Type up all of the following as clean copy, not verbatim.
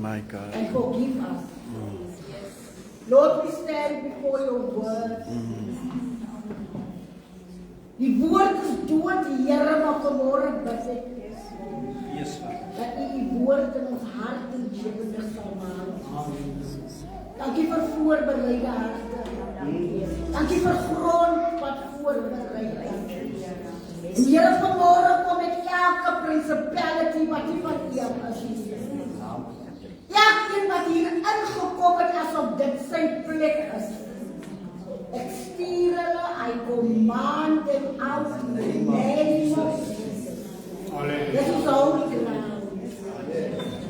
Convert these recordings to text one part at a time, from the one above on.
My God. And forgive us. Lord, we stand before your word. Die woord is dood, die Here, maar vanmorgen bid ek. Yes, Father. Dat u die woord in ons hart en lewendig sal maak. Dankie vir voorbereide harte. Dankie vir grond wat voorbereid is. En Here, vanmorgen kom ek elke principality wat u van u af is. Elkeen wat hier ingekom het asof dit sy plek is. Ek stuur hulle, I command them out in the name of Jesus. Dit is holy ground.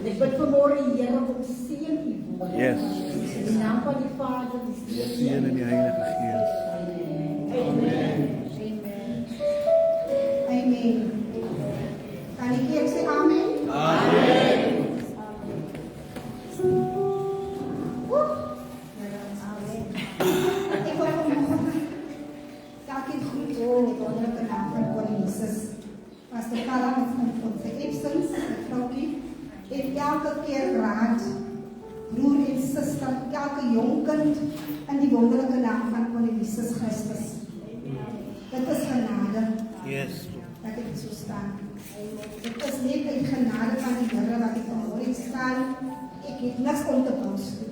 Ek bid vanmorgen, Here, om seën u woord. Yes. In die naam van die Vader, die Seën in die Heilige Gees. Amen. Amen. Kan ik eerst zeggen amen? Amen. Ik wil vanmorgen elkeen goed in de wonderlijke naam van Koning Jezus. Pastor Carla van onze Epsons, vrouwkie, heeft elke keer raad, broer en zuster, elke jong kind in die wonderlijke naam van Koning Jezus Christus. Dat is genade. Yes. Dat ik zo sta. Het is niet uit genade van die Here wat ik vanmorgen staan. Ik heb niks om te boasten.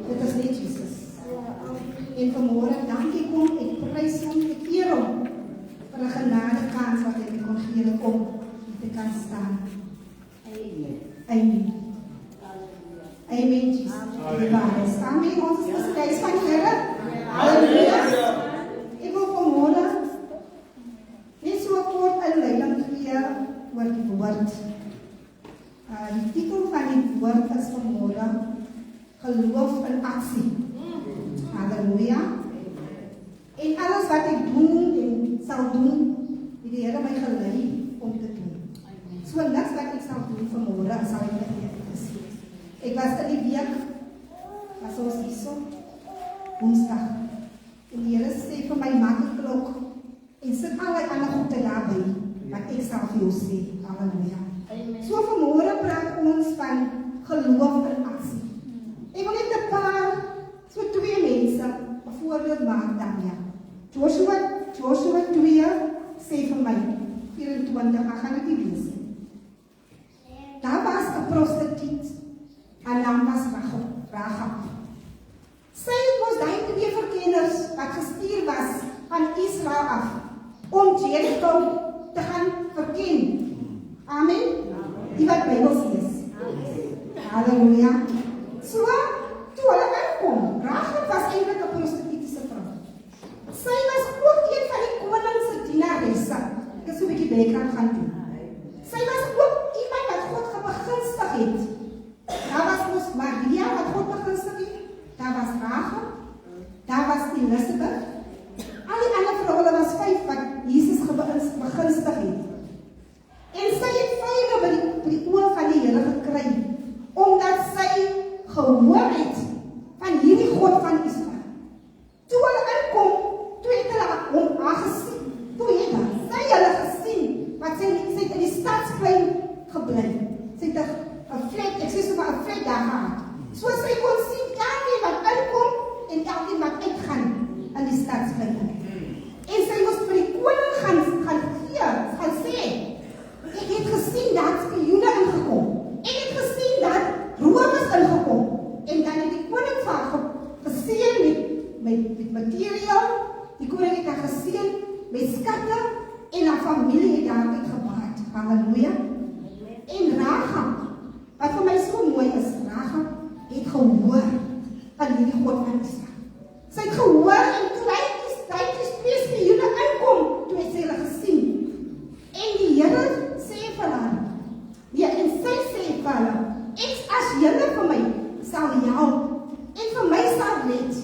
Het is niet Jezus. En vanmorgen dank ik hom, ik prijs hom, ik eer hom voor de genade kans wat ik kon geven om te kan staan. Amen. Amen, Jesus. Amen. Ons is de prijs van de Here. Halleluja. Ik wil vanmorgen net so kort inleiding gee oor die woord. Die titel van die woord is vanmorgen geloof in aksie. Halleluja. En alles wat ek doen en sal doen, het die Here my gelei om te doen. So niks wat ek sal doen vanmorgen sal ek vergeet. Ek was in die week, was ons hierso, woensdag. En die Here sê vir my, maak die klok en sit alle ander goede daarby, wat ek sal vir jou sê. Halleluja. So vanmorgen praat ons van geloof in aksie. Ek wil net 'n paar, so 2 mense, 'n voorbeeld maak daarmee. Joshua 2 sê vir my, 24, ek gaan dit nie lees nie. Daar was 'n prostituut, haar naam was Rahab. Sy was daai 2 verkenners wat gestuur was van Israel af om Jericho te gaan verken. Amen. Die wat Bybels lees. Halleluja. So, toe hulle aankom, Rahab was eintlik 'n prostitutiese vrou. Sy was ook een van die koning se dienaresse. Ek het so 'n bietjie background gaan doen. Sy was ook iemand wat God begunstig het. Daar was ons Maria wat God begunstig het. Daar was Rahab. Daar was Elisabeth. Al die ander vroue was 5 wat Jesus begunstig het. En sy het vyre by die oë van die Here gekry, omdat sy gehoor het van hierdie God van Israel. Toe hulle aankom, toe het hulle hom aangesien. Toe het sy hulle gesien, wat sy het in die stadsplein gebly. Sy het 'n vlek, ek sê so 'n vlek daar gehad. So sy kon sien elkeen wat aankom en elkeen wat uitgaan in die stadsplein. En sy moes vir die koning gaan sê, ek het gesien dat spioene ingekom. Ek het gesien dat rowers ingekom. En dan het die koning vir haar geseën met materiaal. Die koning het haar geseën met skatte en haar familie het daar uitgebaat. Halleluja. En Rahab, wat vir my so mooi is, Rahab het gehoor van hierdie God van Israel. Sy het gehoor en toe hy die spioene aankom, toe het sy hulle gesien. En die Here sê vir haar, ja, en sy sê vir hulle, ek as julle vir my sal help, en vir my sal red,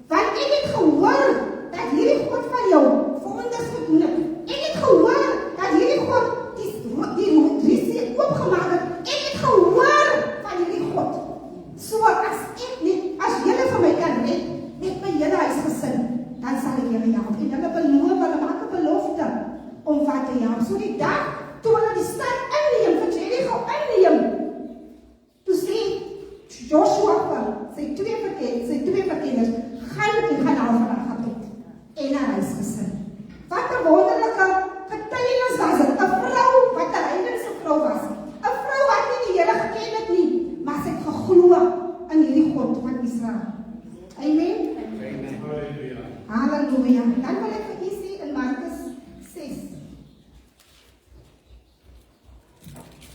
want ek het gehoor dat hierdie God van jou wonders gedoen het. Ek het gehoor dat hierdie God die see oopgemaak het. Ek het gehoor van hierdie God. So as julle vir my kan red, sy twee verkenners, gaan haal van haar gebed en haar huisgesin. Wat 'n wonderlike getuienis was dit. 'n vrou wat 'n heidense vrou was. 'n vrou wat nie die Here geken het nie, maar sy het geglo in hierdie God van Israel. Amen. Halleluja. Dan wil ek vir u sê in Markus 6.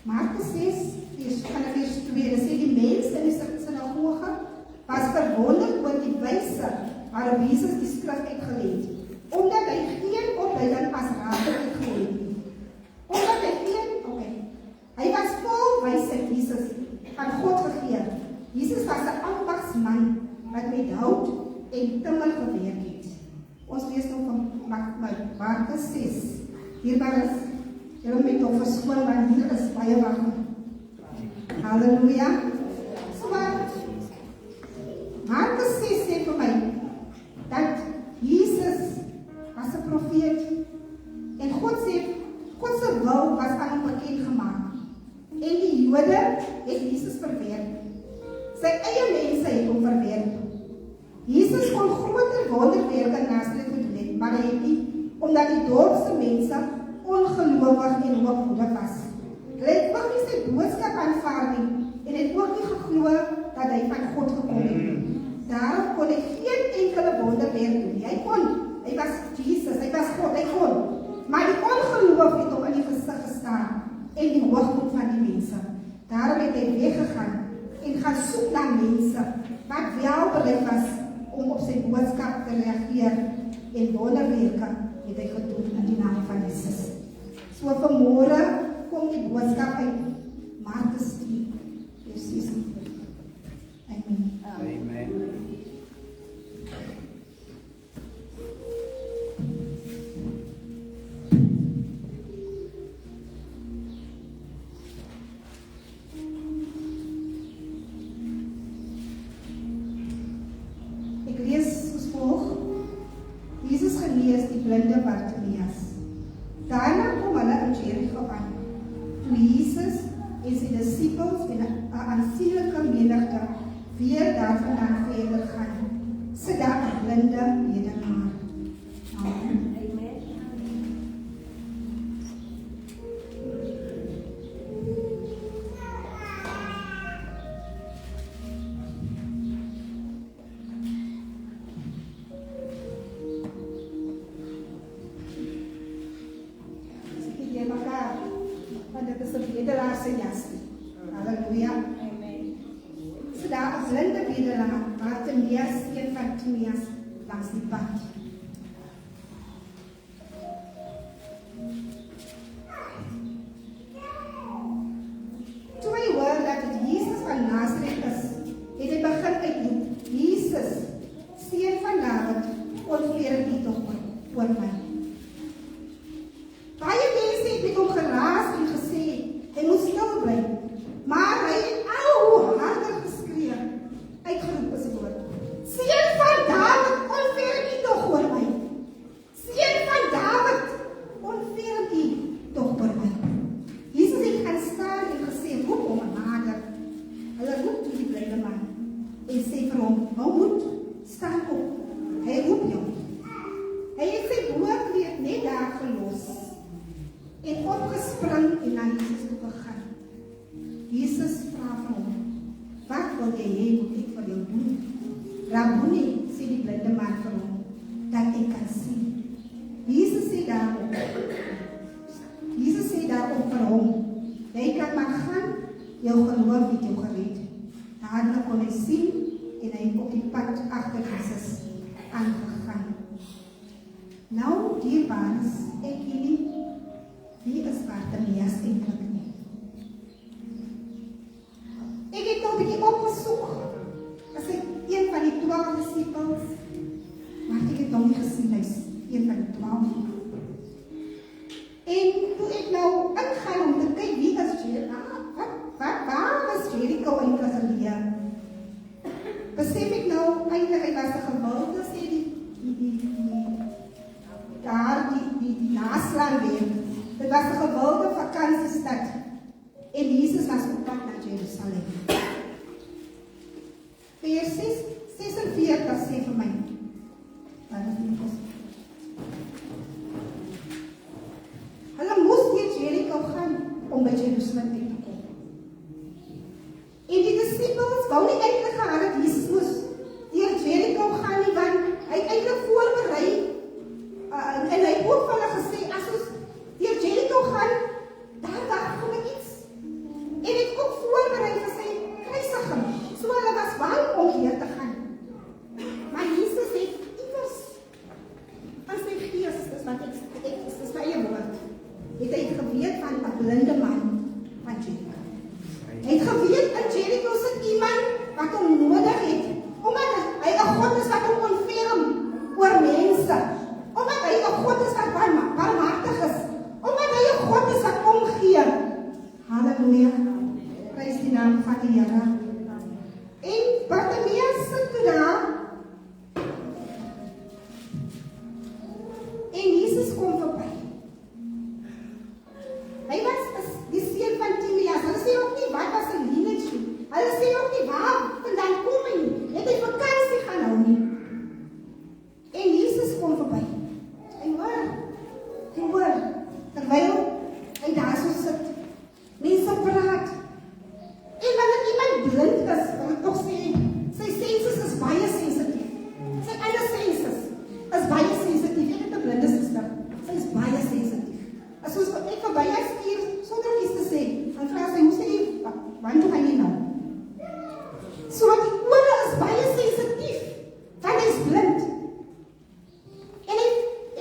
Markus 6, vanaf vers 2, dit sê die mense in die sinagoge was verwonderd oor die wyse waarop Jesus die skrif uitgelê het, omdat hy geen opleiding as raad uitgelê het nie. Hy was vol wysheid, Jesus, van God gegee. Jesus was 'n ambagsman wat met hout en timmer gewerk het. Ons lees nou van Markus 6. Hierbij is julle met hom verskoon, want hier is baie wagte. Halleluja. So maar, Markus 6 sê vir my, dat Jesus was 'n profeet, en God se wil was aan hom bekend gemaak. En die Jode het Jesus verwerp. Sy eie mense het hom verwerp. Jesus kon groter wonderwerke in Nasaret gedoen het, maar hy het nie, omdat die dorpse mense ongelowig en hoogmoedig was. Hulle het ook nie sy boodskap aanvaar nie, en het ook nie geglo dat hy van God gekom het. Daarom kon hy geen enkele wonderwerk doen. Hy was Jesus, hy was God, hy kon. Maar die ongeloof het hom in die gesig gestaan, en die hoogmoed van die mense. Daarom het hy weggegaan en gaan soek na mense wat wel bereid was om op sy boodskap te reageer, en wonderwerke het hy gedoen in die naam van Jesus. So vanmôre kom die boodskap uit Markus 3, vers 16. Amen. Amen. Blinde Bartimeus. Daarna kom hulle in Jericho aan. Toe Jesus en sy disippels en 'n aansienlike menigte weer daarvandaan verder gaan, sit daar 'n blinde bedelaar. Amen. Halleluja. Amen. So daar 'n blinde bedelaar, Bartimeus, een van Timeus, langs die pad. Toe hy hoor dat dit Jesus van Nasaret is, het hy begin uitroep, Jesus, seun van Dawid, ontferm U tog oor my. Baie mense het met hom geraas en gesê, hy moet stil bly. Maar hy het al hoe harder geskree, uitgeroep as 'n woord. Seun van Dawid, ontferm U tog oor my. Seun van Dawid, ontferm U tog oor my. Jesus het gaan staan en gesê, roep hom nader. Hulle roep toe die blinde man en sê vir hom, hou moed, staan op. Hy roep jou. Hy het sy boorkleed net daar gelos en opgespring en na Jesus toe gegaan. Jesus vra vir hom, wat wil jy hê moet ek vir jou doen? Rabboni, sê die blinde man vir hom, dat ek kan sien. Jesus sê daarop vir hom, jy kan maar gaan, jou geloof het jou gered. Dadelik kon hy sien en hy het op die pad agter Jesus aangegaan. Nou, dierbares, ek nie, wie is Bartimeus eintlik nie? Ek het nog 'n bietjie opgesoek, as ek een van die 12 disippels, maar ek het hom nie gesien, hy is een van die 12. En toe ek nou ingaan om te kyk wie is Jericho, waar was Jericho eintlik geleë? Besef ek nou, eintlik hy was 'n gewilde, sê die naslaan weer. Dit was 'n gewilde vakansiestad. En Jesus was op pad na Jerusalem. Vers 16 sê vir my, wat is die kos? Hulle moes deur Jericho gaan om by Jerusalem te kom. En die disippels wou nie eintlik gehad dat Jesus moes deur Jericho gaan nie, want hy het eintlik voorberei, en hy het ook van hulle gesê, as ons deur Jericho gaan, daar wag vir my iets. En hy het ook voorberei vir sy kruisiging, so hulle was bang om hier te gaan. Maar Jesus het iewers aan sy gees, dis wat dis my eie woord, het hy geweet van 'n blinde man van Jericho. Hy het geweet in Jericho sit iemand wat hom nodig het, omdat hy 'n God is wat hom ontferm oor mense, omdat hy 'n God is wat barmhartig is, omdat hy 'n God is wat omgee. Halleluja, prys die naam van die Here. En Bartimeus sit toe daar, en Jesus kom verby. Hy was die seun van Timaeus. Hulle sê ook nie wat was sy lineage nie. Hulle sê ook nie waar vandaan kom hy nie. Het hy vakansie gaan hou nie. En Jesus kom verby. Hy hoor, terwyl hy daar so sit, mense praat. En wanneer iemand blind is, wil ek toch sê, sy senses is baie sensitief. Sy ander senses is baie sensitief. Ek het 'n blinde suster. Sy is baie sensitief. As ons net verby is hier, sonder iets te sê, dan vra sy, hoe sê jy, waar toe gaan jy nou? So die ore is baie sensitief, want hy is blind.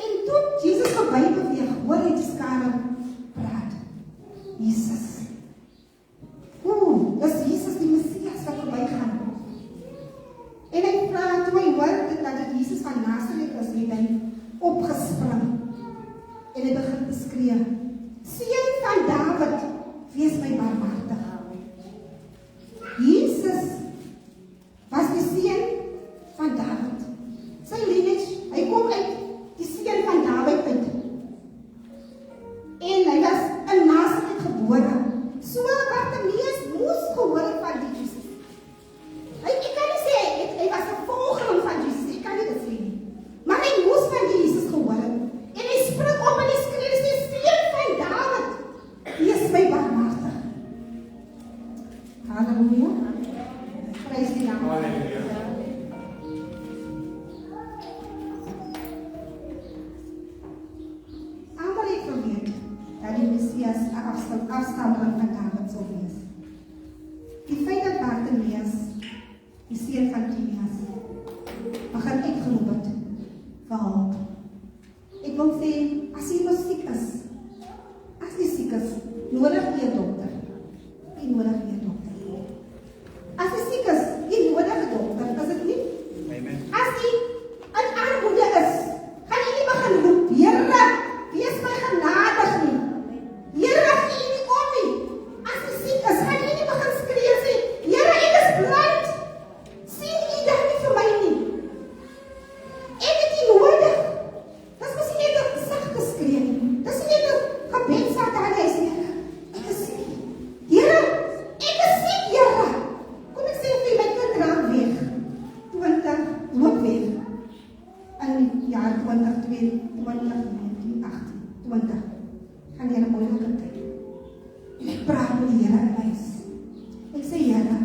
En toe Jesus verby beweeg, hoor hy die skare praat. Jesus. Dis Jesus die Messias wat verby gaan. En hy vra, toe hy hoor dat dit Jesus van Nazareth is, het hy opgespring. En hy begin te skree, Seun van Dawid, wees my barmhartig. Jesus was die seun van Dawid. Sy lineage, hy kom uit die seun van Dawid uit. En hy was in Nazareth gebore. So Bartimeus moes gehoor het van die Jesus. Ek kan nie sê, hy was 'n volgeling van Jesus, ek kan nie dit sê nie. Maar hy moes van die Jesus gehoor het. En hy spring op en hy skree, sê, Seun van Dawid, wees my barmhartig. Halleluja. Prys die naam. Halleluja. Almal het geweet dat die Messias 'n afstammeling van Dawid sou wees. Die feit dat Bartimeus, die seun van Timaeus, begin uitgeroep het vir hulp. Ek wil sê, as jy nou siek is, as jy siek is, nodig jy 'n dokter. Jy nodig jy 'n dokter. As jy siek is, jy nodig 'n dokter, is dit nie? Amen. As jy in armoede is, gaan jy nie begin roep, Here, wees my genadig nie. Here, gee nie om nie. As jy siek is, gaan jy nie begin skree en sê, Here, ek is blind. Sien jy dan nie vir my nie? Ek het nie nodig. Dis mos nie net 'n sagte skree nie. Dis nie net 'n gebed wat daar is nie. Ek is siek. Here, ek is siek, Here. Kom ek sê vir my kind raak weg. 20 loop weg. In die jaar 2018, gaan jy 'n moeilike tyd. En ek praat met die Here in my huis. Ek sê, Here,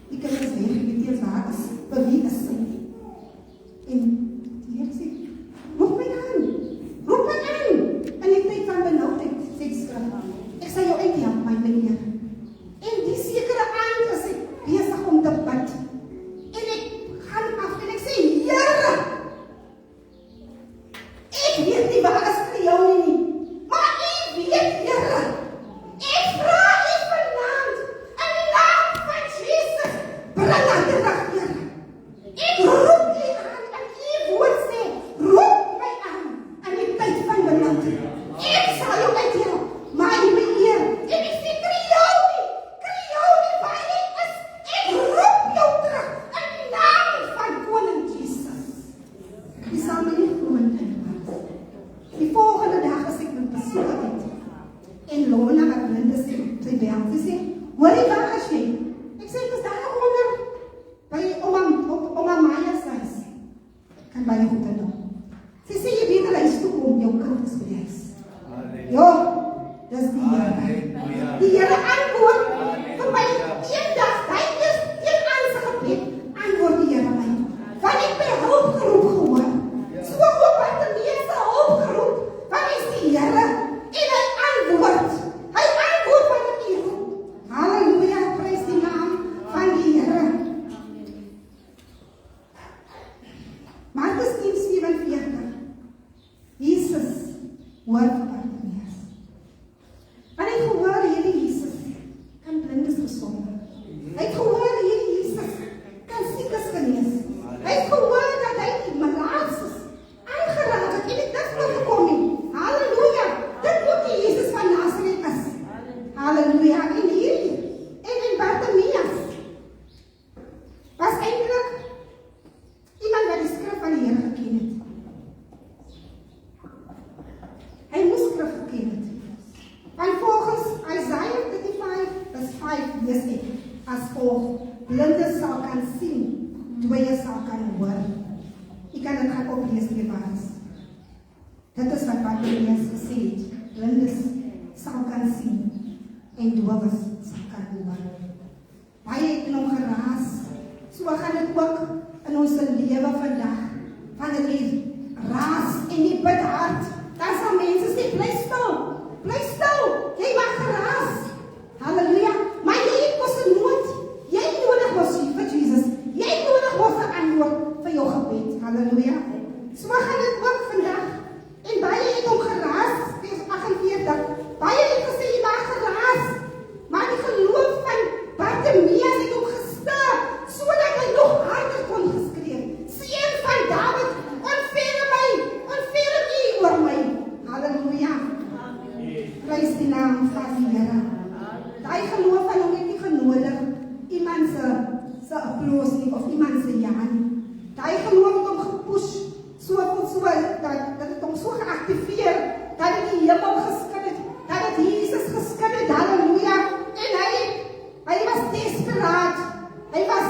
die kind is weg, ek weet nie eens waar is, vir wie is sy? En die Here sê, roep my aan. In die tyd van benoudheid, sê die skrif, ek sal jou uithelp, my Heer. En die sekere aand is ek besig om te bid. En ek gaan af en ek sê, Here, ek weet nie waar is vir jou nie, maar U weet, Here. Ek vra U vanaand, in die naam van Jesus, bring haar terug, Here. Ek roep U aan, en U woord sê, roep my aan, in die tyd van benoudheid. Ek sal jou uithelp, maar U my Heer, en ek sê, kry jou nie waar jy is. Ek roep jou terug, in die naam van Koning Jesus. Die sal my nie glo in die hart. Die volgende dag as ek my besoek het, en Lona wat blind is, sy bel, sy sê, hoor jy waar is jy? Ek sê, ek is daar onder, by oma Maya se huis. Hy het gehoor hier Jesus kan siekes genees. Hy het gehoor dat hy die malaatses aangeraak het en dit niks van gekom nie. Halleluja! Dit moet die Jesus van Nazareth is. Halleluja! En hier, en Bartimaeus was eintlik iemand wat die skrif van die Here geken het. Hy moes skrif geken het. Want volgens Isaiah 35 vers 5 lees ek as volg: blindes sal kan sien, dooies sal kan hoor. Ek kan dit gaan oplees in die Bybel. Dit is wat Bartimaeus gesê het: blindes sal kan sien en dowes sal kan hoor. Baie het in hom geraas. So gaan dit ook in ons lewe vandag. Wanneer jy raas en jy bid hard, dan sal mense sê, bly stil, jy mag geraas. Halleluja, maar jy het mos 'n nood. Jy het nodig mos vir Jesus. Jy het nodig mos 'n antwoord vir jou gebed. Halleluja. So gaan dit ook vandag. En baie het hom geraas, vers 48. Baie het gesê jy mag geraas, maar die geloof van Bartimaeus het hom gestir, sodat hy nog harder kon geskree: Seun van Dawid, ontferm U oor my. Halleluja. Prys die naam van die Here. Daai geloof van hom het nie genodig iemand se applous nie of iemand se ja nie. Daai geloof het hom gepush so dat het hom so geactiveer dat dit die hemel geskid het, dat dit Jesus geskid het. Halleluja. En hy was desperaat. Hy was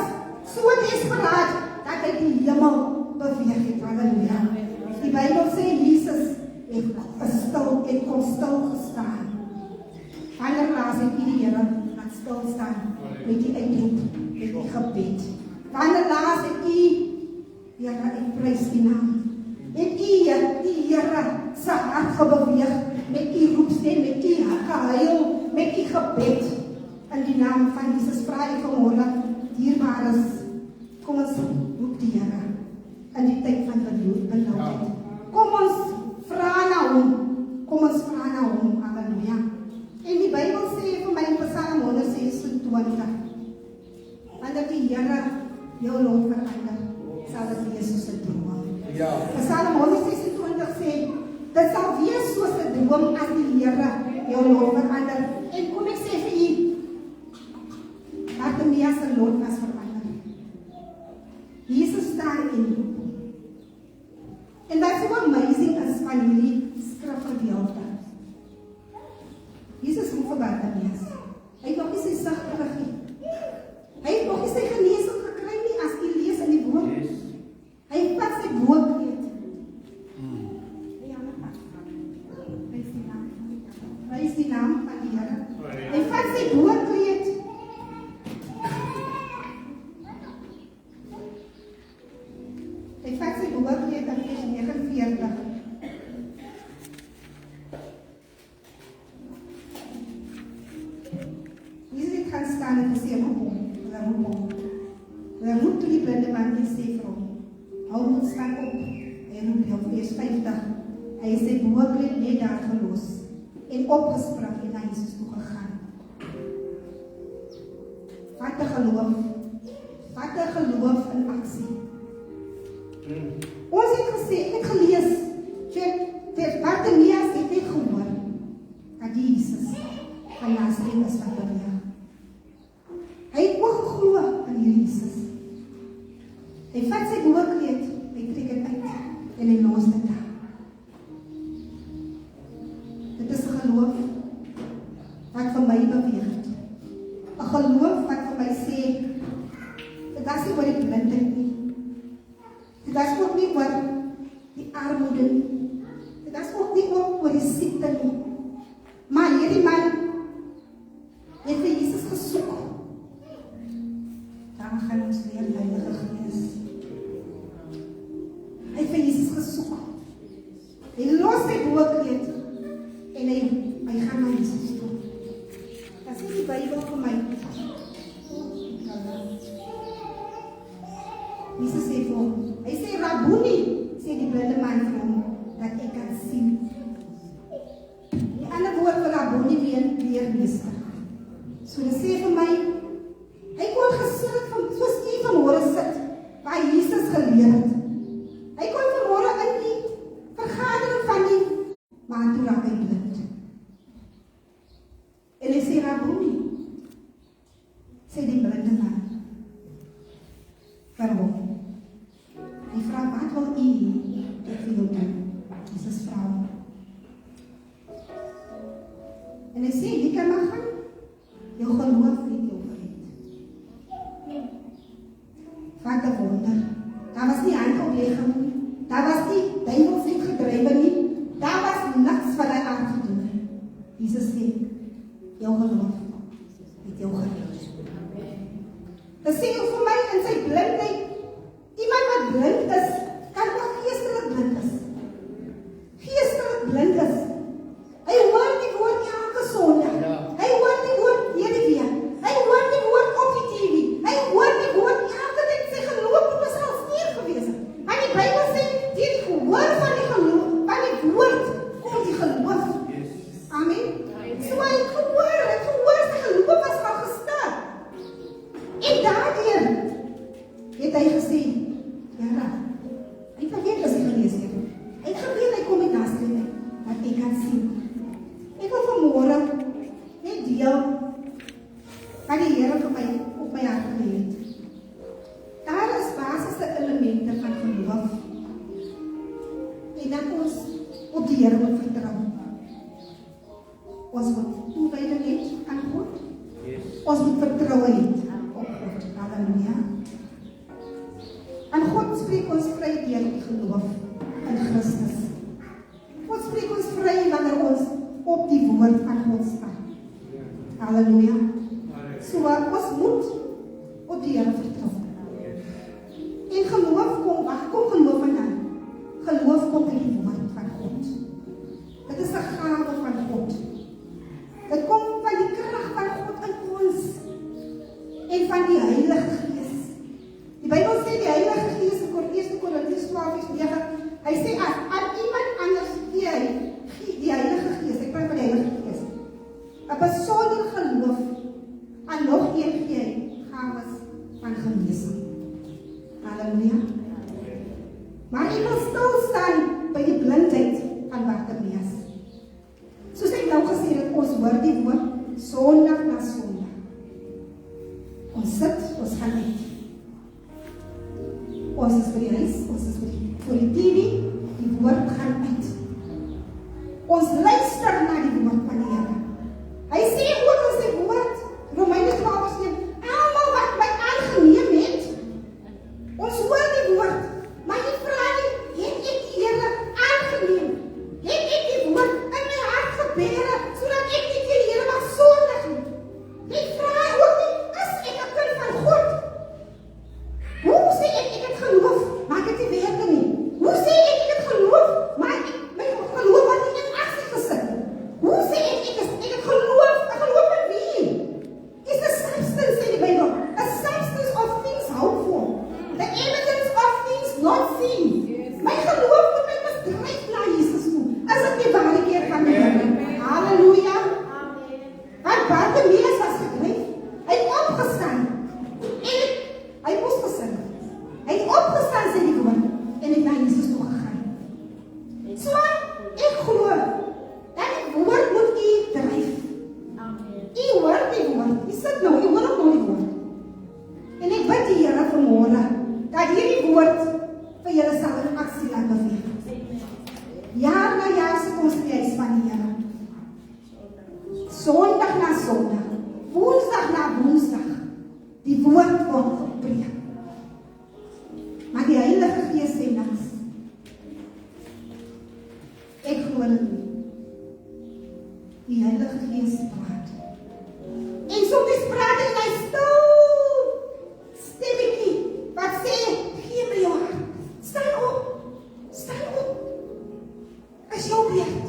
so desperaat dat hy die hemel beweeg het. Halleluja. Die Bybel sê Jesus het kon stil gestaan. Wanneer laas het die Here laat stil staan met die uitroep, met die gebed? Wanneer laas het Here, ek prys die naam, het die Here se hart gebeweeg met die roepstem, met die gehuil, met die gebed? In die naam van Jesus vra ek vanmôre, dierbares, kom ons roep die Here in die tyd van benoudheid. Kom ons vra na hom. Halleluja. En die Bybel sê vir my in Psalm 126, wanneer die Here jou lot verander, sal dit wees soos 'n droom. Ja. Psalm 126 sê, dit sal wees soos 'n droom as die Here jou lot verander. En kom ek sê vir u, Bartimaeus se lot was verander. Jesus staan in roep. En dat is so amazing is van hierdie skrifgedeelte. Jesus roep vir Bartimaeus. Hy het nog nie sy sig terug nie. Hy het nog nie sy genesing gekry nie, as jy lees in die woord. Hy vat sy boekleed. Prys die naam van die Here. Hy vat sy boekleed. Hy vat sy boekleed in vers 49. Gaan staan en gesê, hulle roep toe die blinde man en sê vir hom, hou moet staan op. Hy roep heel vers 50. Hy is sy boekleed net daar gelos en opgespring en na Jesus toe gegaan. Wat 'n geloof in aksie. Ons het gesê, ek het gelees, vir Bartimaeus het net gehoor dat Jesus van Nazareth is wat beweeg. Hy het ook geglo in Jesus. Hy vat sy boekleed, hy trek dit uit en hy los dit daar. Dit is 'n geloof wat vir my beweeg het. 'n Geloof wat vir my sê, dit is nie oor die blindheid nie. Dit is ook nie oor die armoede nie. Dit is ook nie oor die siekte nie. Maar hierdie man het vir Jesus gesoek. Dan gaan ons leer Heilige Gees. Hy het vir Jesus gesoek. Hy los sy boekleed en hy gaan na Jesus toe. Dat is die Bybel vir my. Jesus sê vir hom, hy sê Rabboni, sê die blinde man vir hom, dat ek kan sien. Die ander woord vir Rabboni weer meester. So dit sê vir my, hy kon gebeur het. Hy kon vanmôre in die vergadering van die maar toe raak hy blind. En hy sê, Rabboni, sê die blinde man, vir hom. Die vrou, wat wil u ek wil doen? Jesus vrou. En hy sê, die kan maar gaan, jou geloof het jou gered. Wat 'n wonder. Daar was nie handoplegging nie, daar was nie duivels nie gedrywe nie, daar was niks wat hy aangedoen het. Jesus sê, jou geloof het jou gered. Dit sê vir my in sy blindheid, iemand wat blind is, kan ook geestelik blind is. Geestelik blind is. Hy hoor die woord elke Sondag. Hy hoor die woord hierdie week. Hy hoor die woord op die TV. Hy hoor die woord elke tyd. Sy geloof moet al steur gewees het. Maar die Bybel sê, deur die gehoor van die geloof, van die woord, kom die geloof. Amen. So hy het gehoor, sy geloof was al gesterk. En daardeur het hy gesê, Here, hy het vergeet as hy gelees het. Hy het geweet, hy kom met nastrede, dat ek kan sien. Ek wil vanmôre net deel wat die Here vir my op my hart gelê het. Daar is basiese elemente van geloof. En dat ons op die Here moet vertrou. Ons moet toewyding hê aan God. Ons moet vertroue hê op God. Halleluja. En God spreek ons vry deur die geloof in Christus. God spreek ons vry wanneer ons op die woord van God staan. Halleluja. So ons moet op die Here vertrou. En geloof kom, waar kom geloof vandaan? Geloof kom uit die woord van God. Dit is 'n gawe van God. Dit kom van die krag van God in ons en van die Heilige Gees. Die Bybel sê die Heilige Gees in 1 Korintiërs 12:9, hy sê aan iemand anders gee hy die Heilige Gees, ek praat van die Heilige Gees, 'n besondere geloof, aan nog een gee hy gawes van genesing. Halleluja. Maar ek wil stil staan by die blindheid van Bartimeus. Soos ek nou gesê het, ons hoor die woord Sondag na Sondag. Ons sit, ons gaan uit. Ons is by die huis, ons is voor die TV, die woord gaan uit. Ons luister na die woord van die Here. Hy sê ook in sy woord, Romeine 12:1, almal wat my aangeneem het, ons hoor die woord, maar die vraag nie, het ek die Here aangeneem? Het ek die woord in my hart gebere, sodat ek nie die Here mag sondig nie? Die vraag ook nie, is ek 'n kind van God? Hoe sê ek het geloof, maar ek het nie werke nie? Hoe sê ek het geloof, maar my geloof word nie in aksie gesit nie? Hoe sê ek het geloof, ek geloof in wie? Is the substance, sê die Bybel, a substance of things hoped for, the evidence of things not seen. My geloof moet my misdryf na Jesus toe, as ek die waarheid van die Here. Halleluja. Want Bartimeus was gedryf, hy het opgestaan, en hy moes gesin. Hy het opgestaan, sê die woord, en het na Jesus toe gegaan. So, ek glo, dat die woord moet u dryf. U hoor die woord, u sit nou, u hoor ook nou die woord. En ek bid die Here vanmôre, dat hierdie woord vir julle sal in aksie laat beweeg. Jaar na jaar sit ons in die huis van die Here. Sondag na Sondag, Woensdag na Woensdag, die woord word gepreek. Maar die Heilige Gees sê niks. Ek glo dit nie. Die Heilige Gees praat. En soms praat hy in hy stil stemmetjie wat sê, gee my jou hart. Staan op. As jou beurt.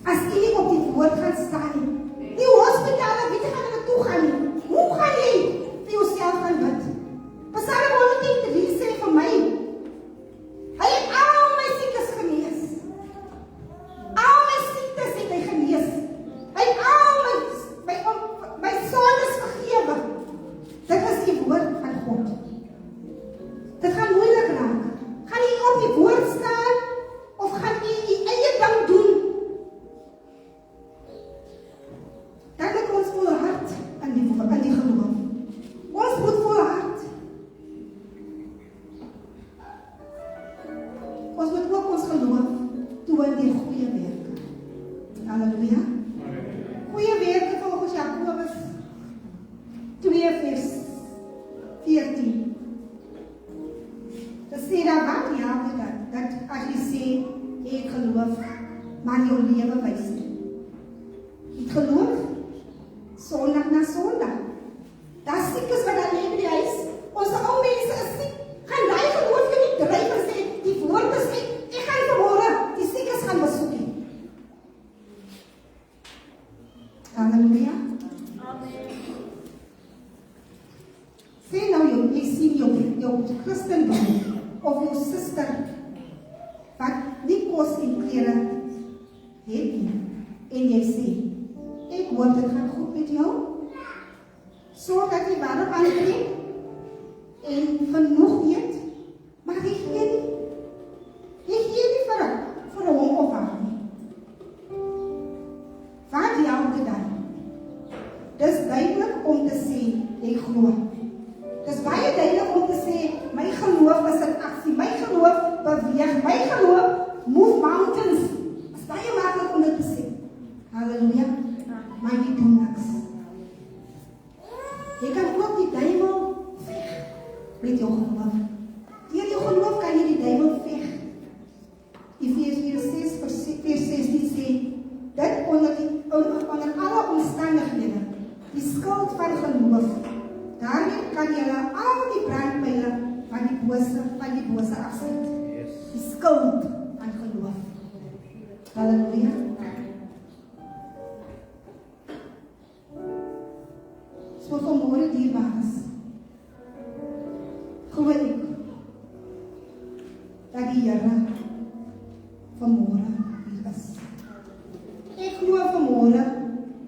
as u nie op die woord gaan staan nie. Die hospitale, weet jy gaan hulle toe gaan nie. Hoe gaan jy vir jouself gaan bid? Psalm 103 sê vir my, hy het al my siektes genees. Al my siektes het hy genees. Hy het al my sondes vergewe. Dit is die woord van God. Dit gaan moeilik raak. Gaan jy op die woord staan, of gaan jy die eie ding doen? Dan moet ons volhard aan die geloof. Ons moet volhard. Ons moet ook ons geloof toon deur goeie werke. Halleluja. Goeie werke volgens Jakobus 2 vers 14. Dat sê daar wat dat as jy sê jy het geloof, maar jou lewe wys nie. Jy het geloof Sondag na Sondag. Daar siekes wat daar lê by die huis. Ons ou mense is siek. Gaan daai geloof vir die drywer sê, die woord is ek gaan vanmôre die siekes gaan besoek. Halleluja. Amen. Sê nou jy sien jou Christendom of jou suster wat nie kos en klere het nie. En jy sê, ek hoop dit gaan goed met jou, sodat jy warm aanbring en genoeg eet, maar jy gee nie vir hom of haar nie. Wat jy elke dag? Dis duidelik om te sê, jy glo. Dis baie duidelik om te sê, my geloof is in aksie, my geloof beweeg, my geloof move mountains. Dis baie maklik om dit te sê. Halleluja. Maar jy doen niks. Jy kan ook die duiwel veg met jou geloof. Deur jou geloof kan jy die duiwel veg. Efesiërs 6 vers 16 sê, dit onder alle omstandighede, die skuld van geloof, daarmee kan jy al die brandpyle van die bose afsluit. Die skuld van geloof. Halleluja. So vanmôre dierbares, glo ek dat die Here vanmôre hier is. Ek glo vanmôre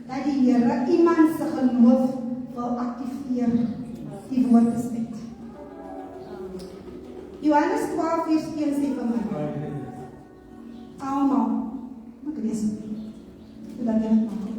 dat die Here iemand se geloof wil aktiveer. Die woord is dit. Johannes 12 vers 1 sê vir my, almal, mag ek lees, sodat jy het mag gehoor.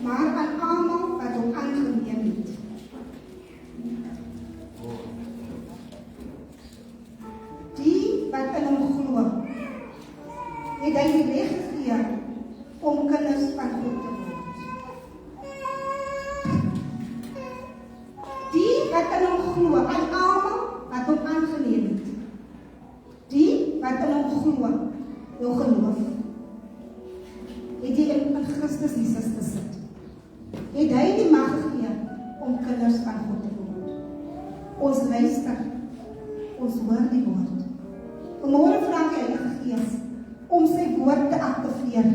Maar aan almal wat hom aangeneem het. Die wat in hom glo, het hy die reg gegee om kinders van God te word. Die wat in hom glo, aan almal wat hom aangeneem het. Die wat in hom glo, jou geloof, het jy in Christus Jesus gesit. Het hy die mag gegee om kinders van God te word. Ons luister, ons hoor die woord. Vanmôre vra ek die Heilige Gees om sy woord te aktiveer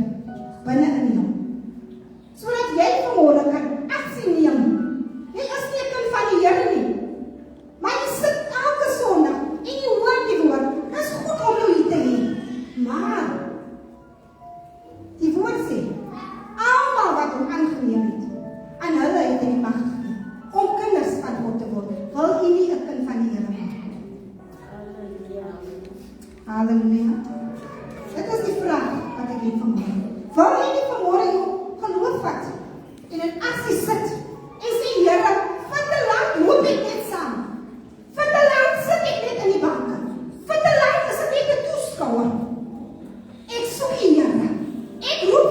binne in jou. Sodat jy vanmôre kan aksie neem. Jy is nie 'n kind van die Here nie. Maar jy sit elke Sondag en jy hoor die woord. Dit is goed om jou hier te hê. Maar die woord sê, almal wat hom aangeneem het, aan hulle het hy die mag gegee om kinders van God te word. Wil jy nie 'n kind van die Here word? Halleluja. Dit is die vraag wat ek het vanmôre. Wil jy nie vanmôre jou geloof vat en in aksie sit en sê, Here, vir te lank loop ek net saam. Vir te lank sit ek net in die banke. Vir te lank is ek net 'n toeskouer. Ek soek U, Here. Ek roep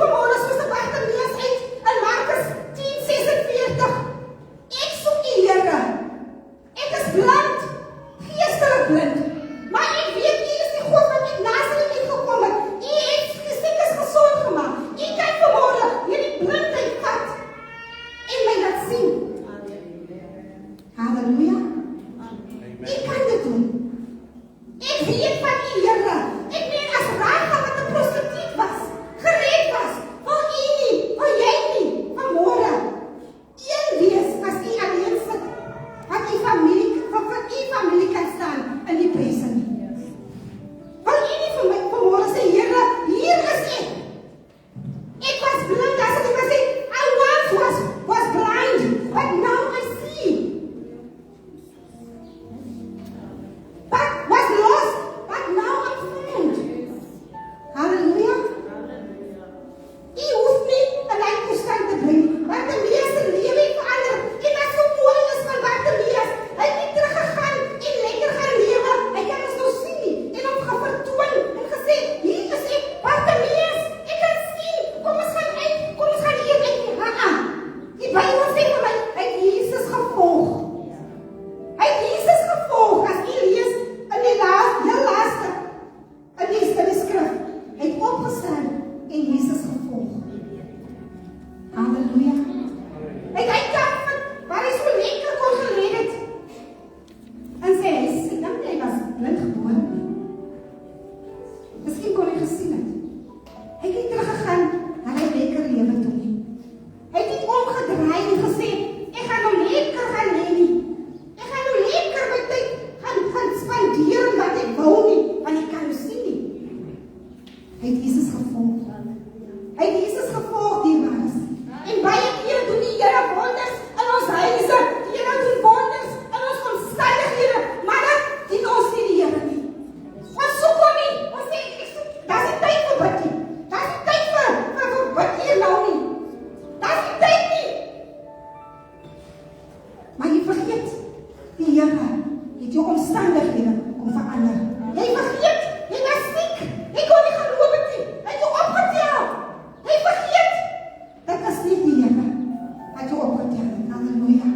Halleluja. Hy kan waar hy so lekker kon geleer het. En sê, hy dink hy was blind gebore. Miskien kon hy gesien het. Hy het nie teruggegaan na hy lekker lewe toe nie. Hy het nie omgedraai en gesê, ek gaan nou lekker gaan lê nie. Ek gaan nou lekker my tyd gaan spandeer en wat ek wou nie, want ek kan nou sien nie. Hy het Jesus gevolg. Hy het Jesus gevolg, dierbares. En baie kere doen die Here wonders in ons huise. Die Here doen wonders in ons omstandighede, maar dan dien ons nie die Here nie. Ons soek hom nie. Ons sê, daar is nie tyd vir bid nie. Daar is nie tyd vir bid hier nou nie. Daar is nie tyd nie. Maar jy vergeet, die Here het jou omstandighede kom verander. Jy vergeet, jy was siek. Jy kon nie geloof het nie. Hy het jou opgetel. Jy vergeet, dit is nie die Here wat jou opgetel het. Halleluja.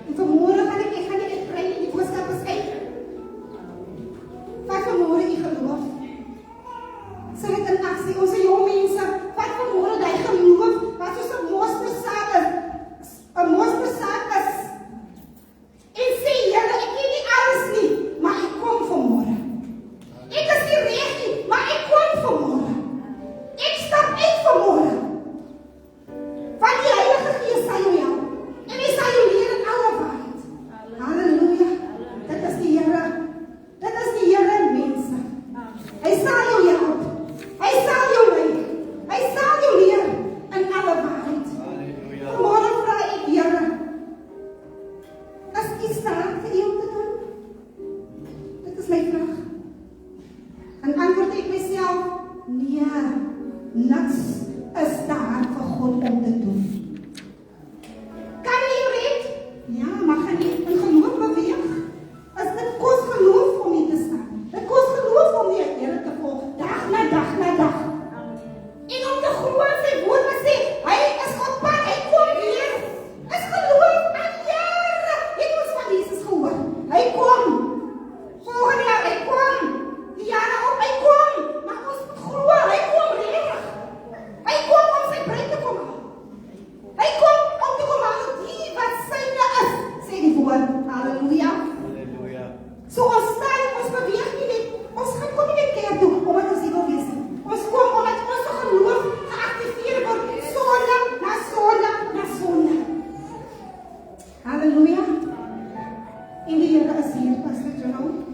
En vanmorgen gaan ek nie uitbrei in die boodskap beskryf. Vat vanmorgen die geloof. Sal dit in aksie, ons jong mense, vat vanmorgen die geloof, wat soos 'n mosterdsaad is. En sê, Here, ek ken nie alles nie, maar ek kom vanmorgen. Ek is nie reg nie, maar ek kom vanmorgen. Ek stap uit vanmorgen. Want die Heilige Gees sal jou help. En hy sal jou leer in alle waarheid. Halleluja. Dit is die Here. Dit is die Here, mense. Hy sal jou help. Hy sal jou lei. Hy sal jou leer in alle waarheid. Halleluja. Vanmorgen vra ek, Here, is iets daar vir u om te doen? Dit is my vraag. En antwoord ek myself, nee, niks is daar vir God om te doen. Kan jy red? Ja, maar gaan jy in geloof beweeg? As dit kos geloof om nie te staan. Dit kos geloof om die Here te volg, dag na dag na dag. En om te glo in sy woord wat sê, hy is op pad, hy kom weer. Is geloof aan jare. Het ons van Jesus gehoor. Hy kom. Volgende jaar, hy kom. Die jare op, hy kom. Maar ons moet glo, hy kom reg. Hy kom om sy bruid te kom haal. Hy kom om te kom haal die wat syne is, sê die woord. Halleluja. Halleluja. So ons staan, ons beweeg nie net, ons gaan kom nie net kerk toe, omdat ons nie wil wees nie. Ons kom omdat ons geloof geactiveer word, sonde na sonde na sonde. Halleluja. En die Here is hier, Pastor Jerome.